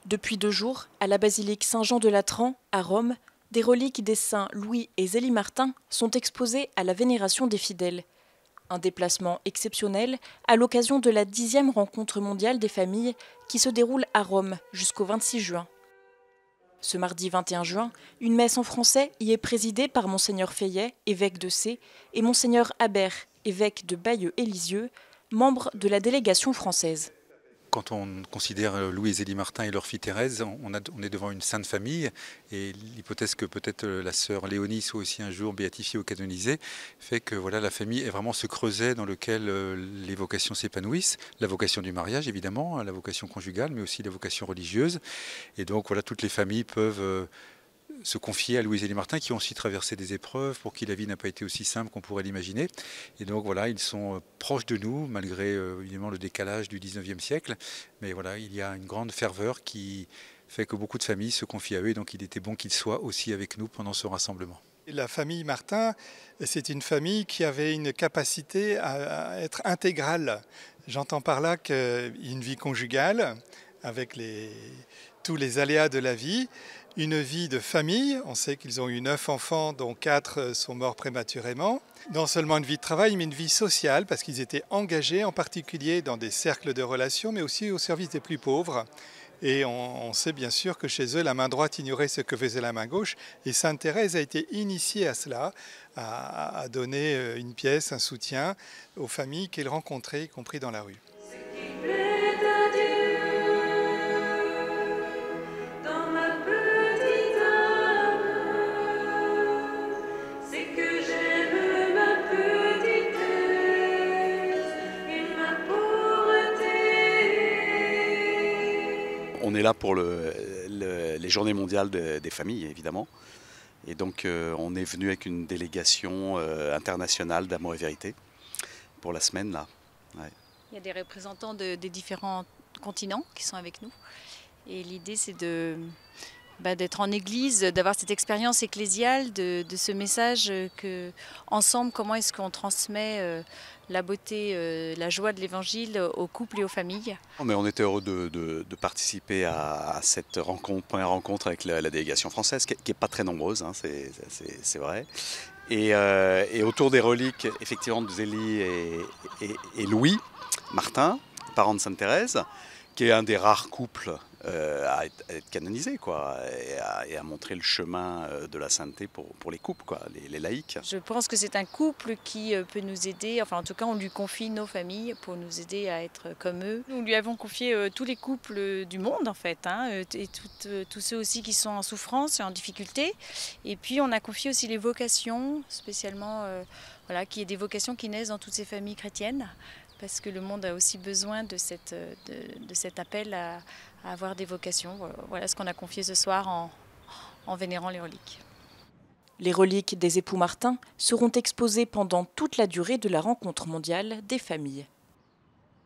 Depuis 2 jours, à la basilique Saint-Jean de Latran, à Rome, des reliques des saints Louis et Zélie Martin sont exposées à la vénération des fidèles. Un déplacement exceptionnel à l'occasion de la 10e rencontre mondiale des familles qui se déroule à Rome jusqu'au 26 juin. Ce mardi 21 juin, une messe en français y est présidée par Monseigneur Feillet, évêque de Sées, et Monseigneur Habert, évêque de Bayeux-et-Lisieux, membre de la délégation française. Quand on considère Louis et Zélie Martin et leur fille Thérèse, on est devant une sainte famille, et l'hypothèse que peut-être la sœur Léonie soit aussi un jour béatifiée ou canonisée fait que voilà, la famille est vraiment ce creuset dans lequel les vocations s'épanouissent, la vocation du mariage évidemment, la vocation conjugale, mais aussi la vocation religieuse. Et donc voilà, toutes les familles peuvent se confier à Louis et Zélie Martin, qui ont aussi traversé des épreuves, pour qui la vie n'a pas été aussi simple qu'on pourrait l'imaginer. Et donc voilà, ils sont proches de nous, malgré évidemment le décalage du 19e siècle. Mais voilà, il y a une grande ferveur qui fait que beaucoup de familles se confient à eux, et donc il était bon qu'ils soient aussi avec nous pendant ce rassemblement. La famille Martin, c'est une famille qui avait une capacité à être intégrale. J'entends par là qu'il y a une vie conjugale, avec tous les aléas de la vie, une vie de famille. On sait qu'ils ont eu 9 enfants, dont 4 sont morts prématurément. Non seulement une vie de travail, mais une vie sociale, parce qu'ils étaient engagés en particulier dans des cercles de relations, mais aussi au service des plus pauvres. Et on sait bien sûr que chez eux, la main droite ignorait ce que faisait la main gauche. Et Sainte Thérèse a été initiée à cela, à donner une pièce, un soutien aux familles qu'elle rencontrait, y compris dans la rue. On est là pour les journées mondiales des familles, évidemment. Et donc, on est venu avec une délégation internationale d'Amour et Vérité pour la semaine, là. Ouais. Il y a des représentants des différents continents qui sont avec nous. Et l'idée, c'est d'être en église, d'avoir cette expérience ecclésiale, de ce message que, ensemble, comment est-ce qu'on transmet la beauté, la joie de l'évangile aux couples et aux familles. Mais on était heureux de participer à cette première rencontre avec la délégation française, qui n'est pas très nombreuse, hein, c'est vrai. Et autour des reliques, effectivement, de Zélie et Louis Martin, parents de Sainte Thérèse, qui est un des rares couples à être canonisé, quoi, et à montrer le chemin de la sainteté pour les couples, quoi, les laïcs. Je pense que c'est un couple qui peut nous aider, enfin en tout cas on lui confie nos familles pour nous aider à être comme eux. Nous lui avons confié tous les couples du monde en fait, hein, et tous ceux aussi qui sont en souffrance et en difficulté. Et puis on a confié aussi les vocations, spécialement voilà, qu'il y ait des vocations qui naissent dans toutes ces familles chrétiennes, parce que le monde a aussi besoin de cet appel à avoir des vocations. Voilà ce qu'on a confié ce soir en vénérant les reliques. Les reliques des époux Martin seront exposées pendant toute la durée de la rencontre mondiale des familles.